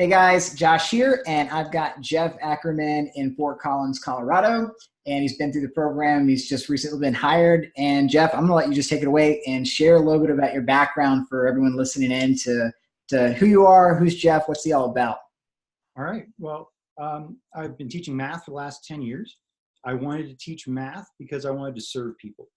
Hey guys, Josh here, and I've got Jeff Akkerman in Fort Collins, Colorado, and he's been through the program. He's just recently been hired. And Jeff, I'm going to let you just take it away and share a little bit about your background for everyone listening in to who you are, who's Jeff, what's he all about? All right. Well, I've been teaching math for the last 10 years. I wanted to teach math because I wanted to serve people.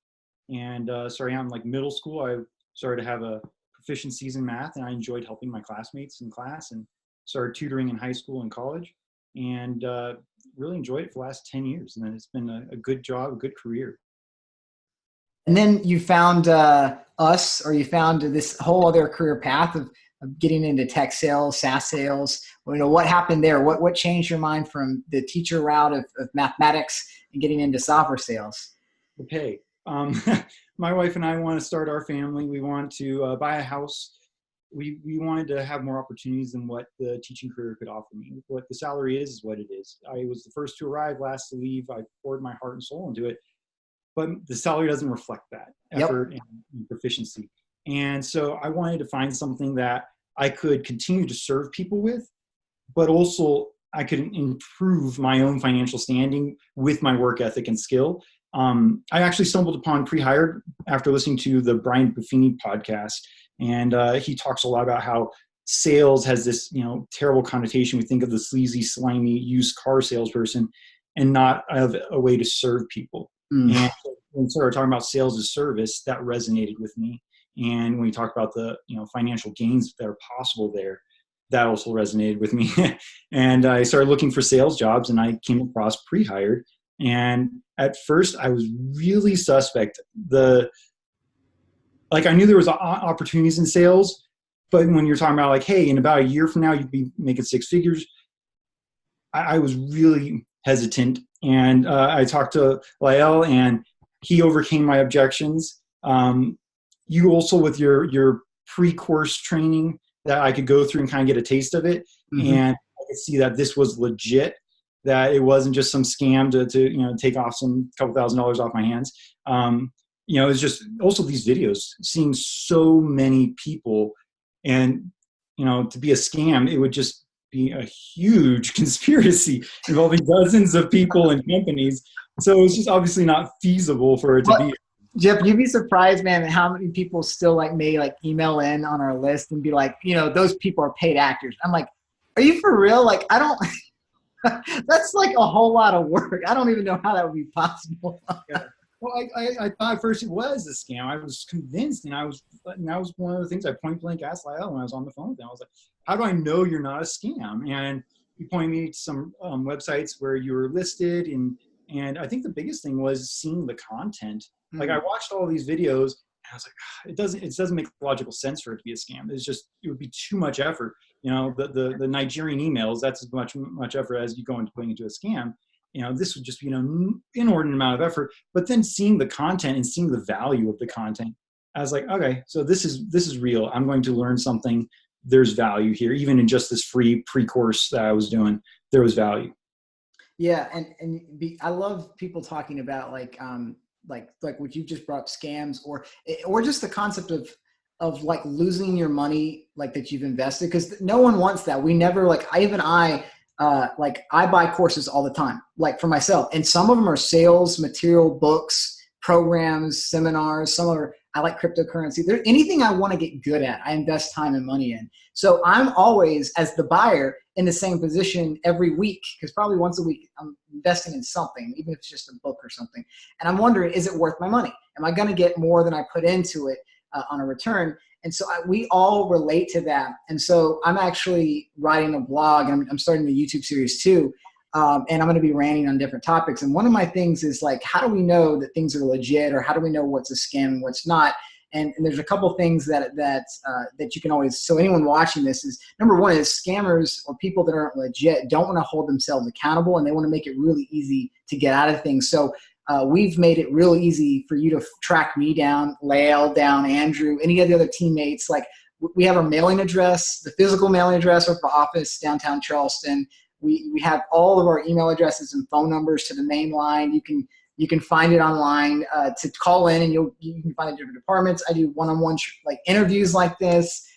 And starting out in like middle school, I started to have a proficiencies in math, and I enjoyed helping my classmates in class, and started tutoring in high school and college, and really enjoyed it for the last 10 years. And then it's been a good job, a good career. And then you found us, or you found this whole other career path of getting into tech sales, SaaS sales. You know, what happened there? What changed your mind from the teacher route of mathematics and getting into software sales? The pay. My wife and I want to start our family. We want to buy a house. We wanted to have more opportunities than what the teaching career could offer me. What the salary is what it is. I was the first to arrive, last to leave. I poured my heart and soul into it, but the salary doesn't reflect that effort and proficiency. And so I wanted to find something that I could continue to serve people with, but also I could improve my own financial standing with my work ethic and skill. I actually stumbled upon Pre-Hired after listening to the Brian Buffini podcast. And he talks a lot about how sales has this, terrible connotation. We think of the sleazy, slimy, used car salesperson, and not of a way to serve people. And when we started talking about sales as service, that resonated with me. And when we talked about the, financial gains that are possible there, that also resonated with me. And I started looking for sales jobs, and I came across Pre-Hired. And at first, I was really suspect. I knew there was opportunities in sales, but when you're talking about like, hey, in about a year from now, you'd be making six figures, I was really hesitant. And I talked to Lael, and he overcame my objections. You also, with your pre-course training that I could go through and kind of get a taste of it. Mm-hmm. And I could see that this was legit, that it wasn't just some scam to take off some couple $1,000s off my hands. It's just also these videos, seeing so many people, and, to be a scam, it would just be a huge conspiracy involving dozens of people and companies. So it's just obviously not feasible for it to be. Jeff, you'd be surprised, man, at how many people still may email in on our list and be like, those people are paid actors. I'm like, are you for real? Like, I don't, that's like a whole lot of work. I don't even know how that would be possible. Yeah. Well, I thought first it was a scam. I was convinced, and that was one of the things I point blank asked Lyle when I was on the phone with him. I was like, how do I know you're not a scam? And he pointed me to some websites where you were listed, and I think the biggest thing was seeing the content. Mm-hmm. Like, I watched all these videos, and I was like, it doesn't make logical sense for it to be a scam. It would be too much effort. The Nigerian emails, that's as much effort as you go into putting into a scam. This would just be an inordinate amount of effort. But then seeing the content and seeing the value of the content, I was like, okay, so this is real. I'm going to learn something. There's value here. Even in just this free pre-course that I was doing, there was value. Yeah, I love people talking about like what you just brought up, scams, or just the concept of like losing your money, like that you've invested, because no one wants that. We never I buy courses all the time, like for myself, and some of them are sales, material, books, programs, seminars. I like cryptocurrency. There's anything I want to get good at, I invest time and money in. So I'm always, as the buyer, in the same position every week, because probably once a week I'm investing in something, even if it's just a book or something. And I'm wondering, is it worth my money? Am I going to get more than I put into it on a return? And so we all relate to that. And so I'm actually writing a blog. I'm starting a YouTube series too. And I'm going to be ranting on different topics. And one of my things is like, how do we know that things are legit, or how do we know what's a scam and what's not? And there's a couple things that you can always, so anyone watching this is, number one is scammers or people that aren't legit don't want to hold themselves accountable, and they want to make it really easy to get out of things. So we've made it real easy for you to track me down, Lael down, Andrew, any of the other teammates. Like, we have our mailing address, the physical mailing address of our office, downtown Charleston. We have all of our email addresses and phone numbers to the main line. You can find it online to call in, and you can find the different departments. I do one-on-one interviews like this,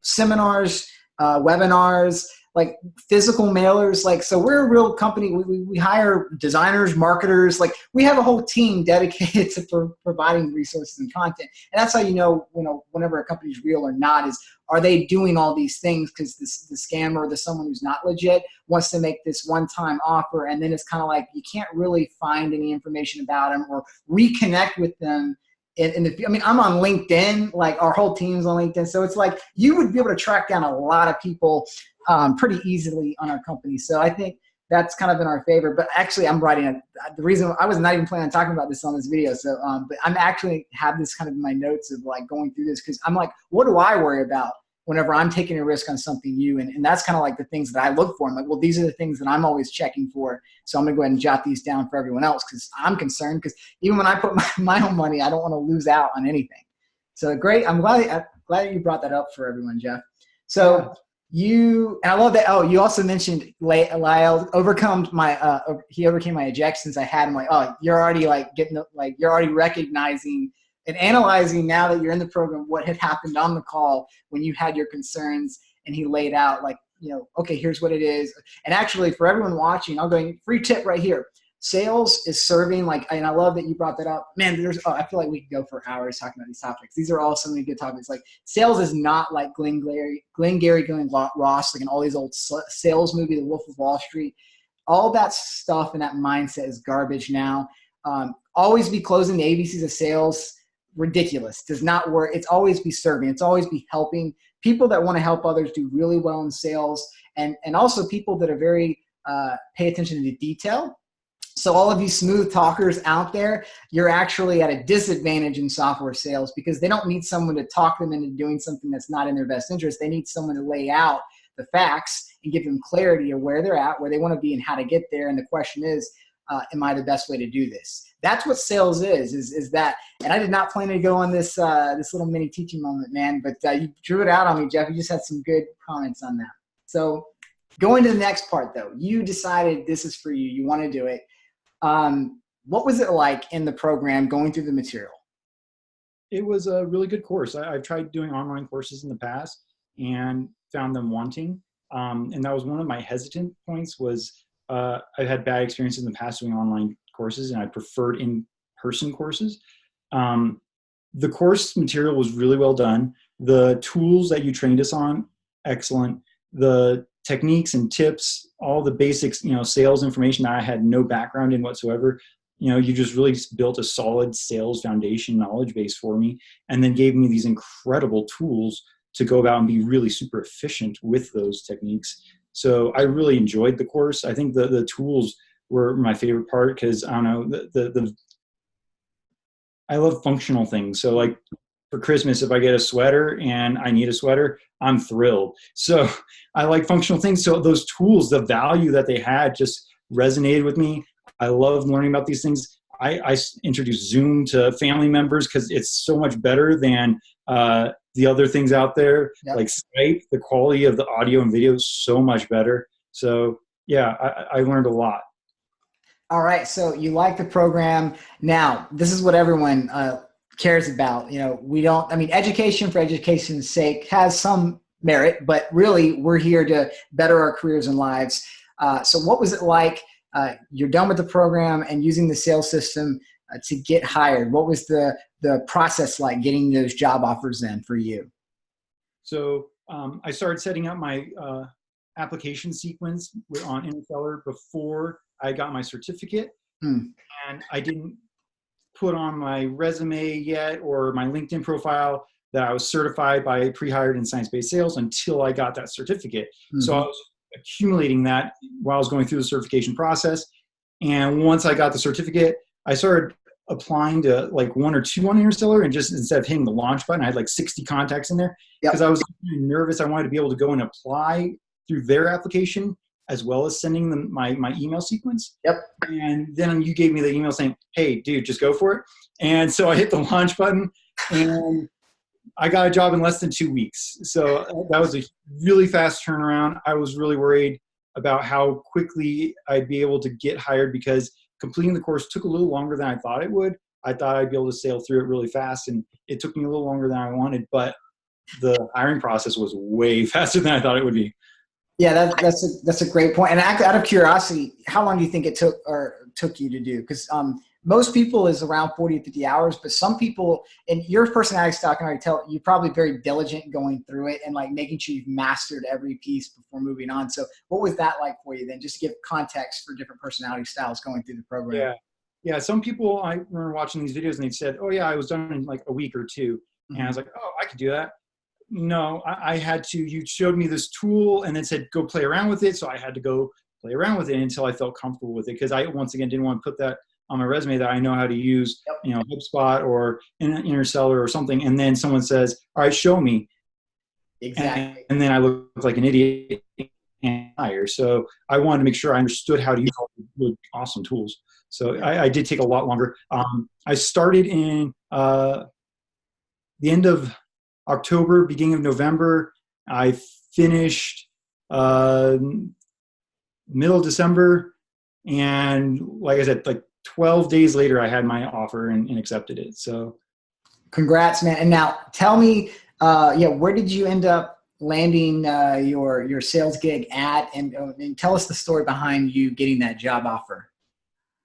seminars, webinars, like physical mailers. Like, so we're a real company. We hire designers, marketers. Like, we have a whole team dedicated to providing resources and content. And that's how whenever a company's real or not is, are they doing all these things? Because the scammer or someone who's not legit wants to make this one-time offer, and then it's kind of like you can't really find any information about them or reconnect with them. I'm on LinkedIn, like our whole team's on LinkedIn. So it's like you would be able to track down a lot of people pretty easily on our company. So I think that's kind of in our favor. But actually, I'm writing the reason I was not even planning on talking about this on this video. So, but I'm actually have this kind of in my notes of like going through this, because I'm like, what do I worry about whenever I'm taking a risk on something new? And that's kind of like the things that I look for. I'm like, well, these are the things that I'm always checking for. So I'm gonna go ahead and jot these down for everyone else, because I'm concerned, because even when I put my own money, I don't want to lose out on anything. So great. I'm glad you brought that up for everyone, Jeff. So and I love that. Oh, you also mentioned Lyle overcame my ejections I had. I'm like, oh, you're already like you're already recognizing and analyzing now that you're in the program what had happened on the call when you had your concerns, and he laid out like, okay, here's what it is. And actually, for everyone watching, I'll go free tip right here. Sales is serving and I love that you brought that up. Man, I feel like we could go for hours talking about these topics. These are all so many good topics. Like, sales is not like Glengarry Glen Ross, like in all these old sales movie, The Wolf of Wall Street. All that stuff and that mindset is garbage now. Always be closing the ABCs of sales. Ridiculous. Does not work. It's always be serving. It's always be helping. People that want to help others do really well in sales, and also people that are very pay attention to detail. So all of you smooth talkers out there, you're actually at a disadvantage in software sales, because they don't need someone to talk them into doing something that's not in their best interest. They need someone to lay out the facts and give them clarity of where they're at, where they want to be, and how to get there. And the question is, am I the best way to do this? That's what sales is that. And I did not plan to go on this little mini teaching moment, man, but you drew it out on me, Jeff. You just had some good comments on that. So going to the next part, though, you decided this is for you. You want to do it. What was it like in the program going through the material? It was a really good course. I've tried doing online courses in the past and found them wanting. And that was one of my hesitant points was I've had bad experiences in the past doing online courses, and I preferred in-person courses. The course material was really well done. The tools that you trained us on, excellent. The techniques and tips, all the basics, sales information that I had no background in whatsoever. You just really built a solid sales foundation knowledge base for me, and then gave me these incredible tools to go about and be really super efficient with those techniques. So I really enjoyed the course. I think the tools were my favorite part, because I don't know, I love functional things. So like for Christmas, if I get a sweater and I need a sweater, I'm thrilled. So I like functional things. So those tools, the value that they had just resonated with me. I love learning about these things. I introduced Zoom to family members because it's so much better than the other things out there. Yep. Like Skype, the quality of the audio and video is so much better. So yeah, I learned a lot. All right. So you like the program. Now, this is what everyone cares about. Education for education's sake has some merit, but really we're here to better our careers and lives. So what was it like? You're done with the program and using the sales system to get hired. What was the process like getting those job offers in for you? So I started setting up my application sequence on InterSeller before I got my certificate. And I didn't put on my resume yet or my LinkedIn profile that I was certified by Pre-Hired in Science-Based Sales until I got that certificate. So I was accumulating that while I was going through the certification process. And once I got the certificate, I started applying to like one or two on Interstellar, and just instead of hitting the launch button, I had like 60 contacts in there because I was nervous. I wanted to be able to go and apply through their application as well as sending them my email sequence. And then you gave me the email saying, hey, dude, just go for it. And so I hit the launch button and I got a job in less than 2 weeks. So that was a really fast turnaround. I was really worried about how quickly I'd be able to get hired because completing the course took a little longer than I thought it would. I thought I'd be able to sail through it really fast, and it took me a little longer than I wanted, but the hiring process was way faster than I thought it would be. Yeah, that's a great point. And out of curiosity, how long do you think it took you to do? Because most people is around 40 to 50 hours, but some people, and your personality style can already tell, you're probably very diligent going through it and like making sure you've mastered every piece before moving on. So what was that like for you then? Just to give context for different personality styles going through the program. Yeah. Yeah. Some people, I remember watching these videos and they said, oh yeah, I was done in like a week or two. And I was like, oh, I could do that. No, I had to, you showed me this tool and then said, go play around with it. So I had to go play around with it until I felt comfortable with it. Because I, once again, didn't want to put that on my resume that I know how to use, HubSpot or Interstellar or something. And then someone says, all right, show me. Exactly. And then I look like an idiot and hire. So I wanted to make sure I understood how to use all the really awesome tools. So I did take a lot longer. I started in the end of October, beginning of November. I finished middle of December. And like I said, like 12 days later, I had my offer and accepted it. So congrats, man. And now tell me, where did you end up landing your sales gig at? And tell us the story behind you getting that job offer.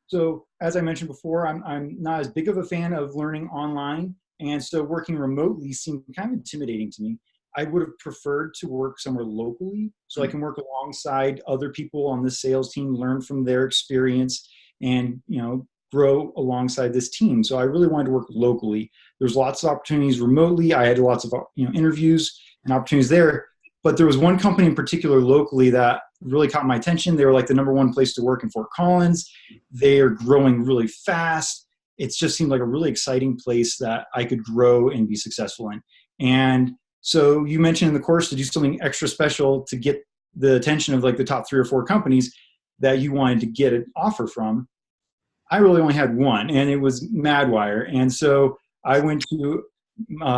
So as I mentioned before, I'm not as big of a fan of learning online. And so working remotely seemed kind of intimidating to me. I would have preferred to work somewhere locally so I can work alongside other people on the sales team, learn from their experience, and grow alongside this team. So I really wanted to work locally. There's lots of opportunities remotely. I had lots of interviews and opportunities there. But there was one company in particular locally that really caught my attention. They were like the #1 place to work in Fort Collins. They are growing really fast. It just seemed like a really exciting place that I could grow and be successful in. And so you mentioned in the course to do something extra special to get the attention of like the top 3 or 4 companies that you wanted to get an offer from. I really only had one, and it was Madwire. And so I went to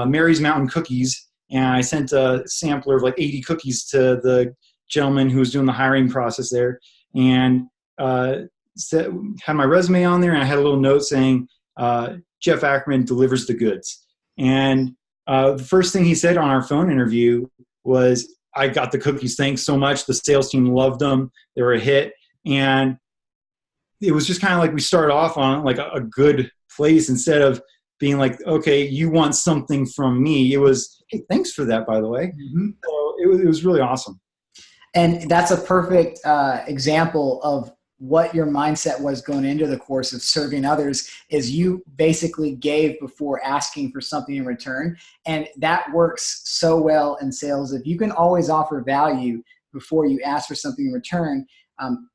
Mary's Mountain Cookies, and I sent a sampler of like 80 cookies to the gentleman who was doing the hiring process there, and had my resume on there, and I had a little note saying, Jeff Akkerman delivers the goods. And the first thing he said on our phone interview was, I got the cookies. Thanks so much. The sales team loved them. They were a hit. And it was just kind of like we started off on like a good place instead of being like, okay, you want something from me. It was, hey, thanks for that, by the way. Mm-hmm. So it was really awesome. And that's a perfect example of what your mindset was going into the course of serving others, is you basically gave before asking for something in return. And that works so well in sales. If you can always offer value before you ask for something in return,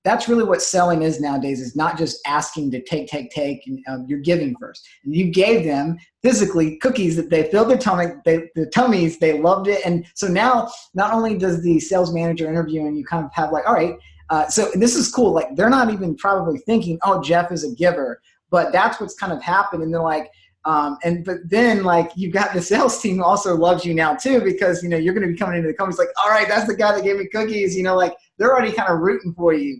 that's really what selling is nowadays, is not just asking to take, and you're giving first. And you gave them physically cookies that they filled their tummies, they loved it. And so now not only does the sales manager interview and you kind of have like, all right, so this is cool. Like they're not even probably thinking, oh, Jeff is a giver, but that's what's kind of happened. And they're like, but then like you've got the sales team also loves you now too, because, you're going to be coming into the company. It's like, all right, that's the guy that gave me cookies, like they're already kind of rooting for you.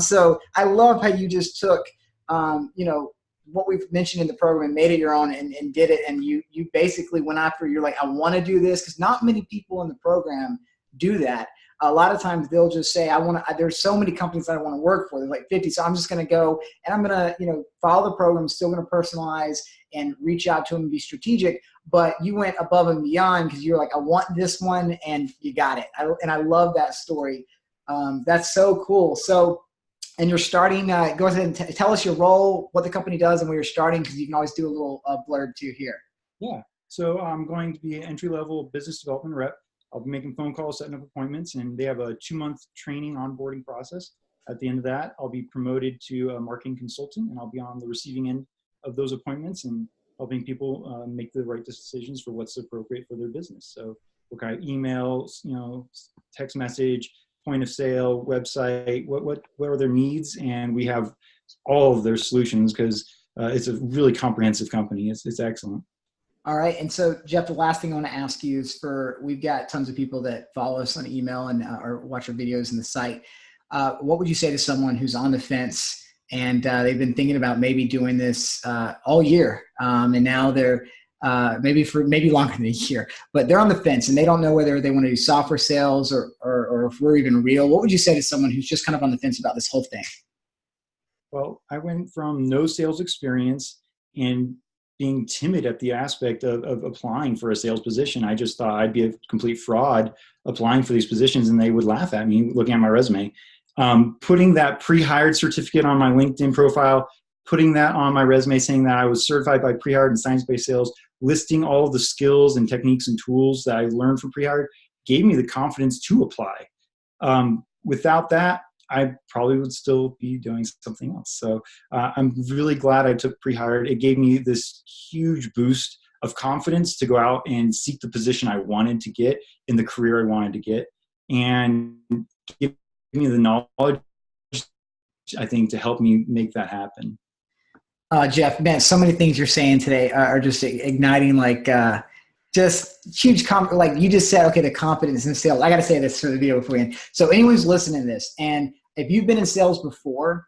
So I love how you just took, what we've mentioned in the program and made it your own and did it. And you basically went after, you're like, I want to do this, because not many people in the program do that. A lot of times they'll just say, there's so many companies that I want to work for. There's like 50. So I'm just going to go and I'm going to, follow the program, still going to personalize and reach out to them and be strategic. But you went above and beyond because you're like, I want this one, and you got it. And I love that story. That's so cool. So, and you're starting, go ahead and tell us your role, what the company does, and where you're starting, because you can always do a little blurb too here. Yeah. So I'm going to be an entry-level business development rep. I'll be making phone calls, setting up appointments, and they have a 2-month training onboarding process. At the end of that, I'll be promoted to a marketing consultant, and I'll be on the receiving end of those appointments and helping people make the right decisions for what's appropriate for their business. So what kind of emails, text message, point of sale, website, what are their needs? And we have all of their solutions, because it's a really comprehensive company. It's excellent. All right. And so, Jeff, the last thing I want to ask you is, we've got tons of people that follow us on email and or watch our videos in the site. What would you say to someone who's on the fence and they've been thinking about maybe doing this all year, and now they're maybe longer than a year, but they're on the fence and they don't know whether they want to do software sales or if we're even real. What would you say to someone who's just kind of on the fence about this whole thing? Well, I went from no sales experience and being timid at the aspect of applying for a sales position. I just thought I'd be a complete fraud applying for these positions and they would laugh at me looking at my resume. Putting that pre-hired certificate on my LinkedIn profile, putting that on my resume saying that I was certified by pre-hired and science-based sales, listing all of the skills and techniques and tools that I learned from pre-hired gave me the confidence to apply. Without that, I probably would still be doing something else. So I'm really glad I took pre-hired. It gave me this huge boost of confidence to go out and seek the position I wanted to get in the career I wanted to get, and give me the knowledge, I think, to help me make that happen. Jeff, man, so many things you're saying today are just igniting, like just huge, like you just said, okay, the confidence in sales. I got to say this for the video before we end. So anyone's listening to this, and if you've been in sales before,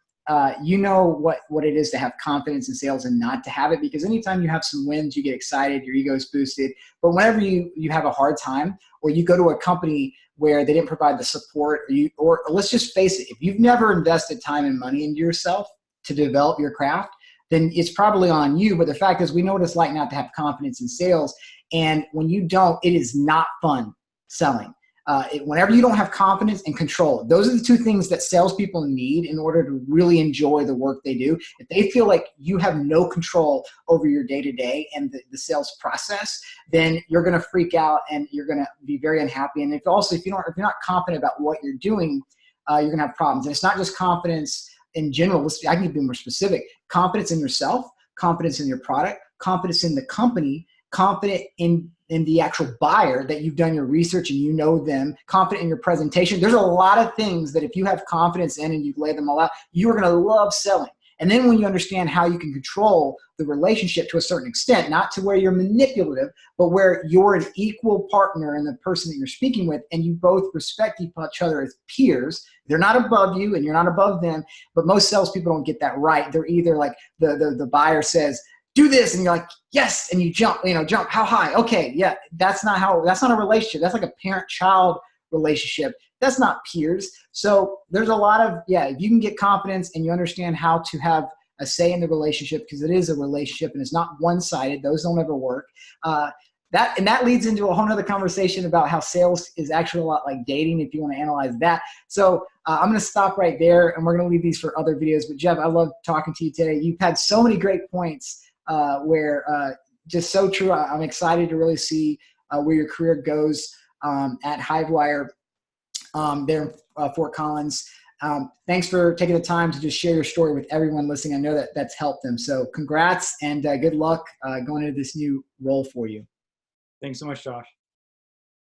you know what it is to have confidence in sales and not to have it, because anytime you have some wins, you get excited, your ego is boosted. But whenever you have a hard time, or you go to a company where they didn't provide the support, or let's just face it, if you've never invested time and money into yourself to develop your craft, then it's probably on you. But the fact is, we know what it's like not to have confidence in sales. And when you don't, it is not fun selling. Whenever you don't have confidence and control, those are the two things that salespeople need in order to really enjoy the work they do. If they feel like you have no control over your day-to-day and the sales process, then you're going to freak out and you're going to be very unhappy. And if you're not confident about what you're doing, you're going to have problems. And it's not just confidence in general. I can be more specific. Confidence in yourself, confidence in your product, confidence in the company, confident in the actual buyer, that you've done your research and you know them, confident in your presentation. There's a lot of things that if you have confidence in and you lay them all out, you are going to love selling. And then when you understand how you can control the relationship to a certain extent, not to where you're manipulative, but where you're an equal partner in the person that you're speaking with, and you both respect each other as peers. They're not above you and you're not above them, but most salespeople don't get that right. They're either like the buyer says, do this, and you're like, yes, and you jump, how high? Okay, yeah, that's not a relationship. That's like a parent-child relationship. That's not peers. So there's a lot of, if you can get confidence and you understand how to have a say in the relationship, because it is a relationship and it's not one-sided. Those don't ever work. That leads into a whole nother conversation about how sales is actually a lot like dating, if you want to analyze that. So I'm going to stop right there, and we're going to leave these for other videos. But Jeff, I love talking to you today. You've had so many great points where just so true. I'm excited to really see where your career goes at Hivewire there in Fort Collins. Thanks for taking the time to just share your story with everyone listening. I know that that's helped them. So congrats and good luck going into this new role for you. Thanks so much, Josh.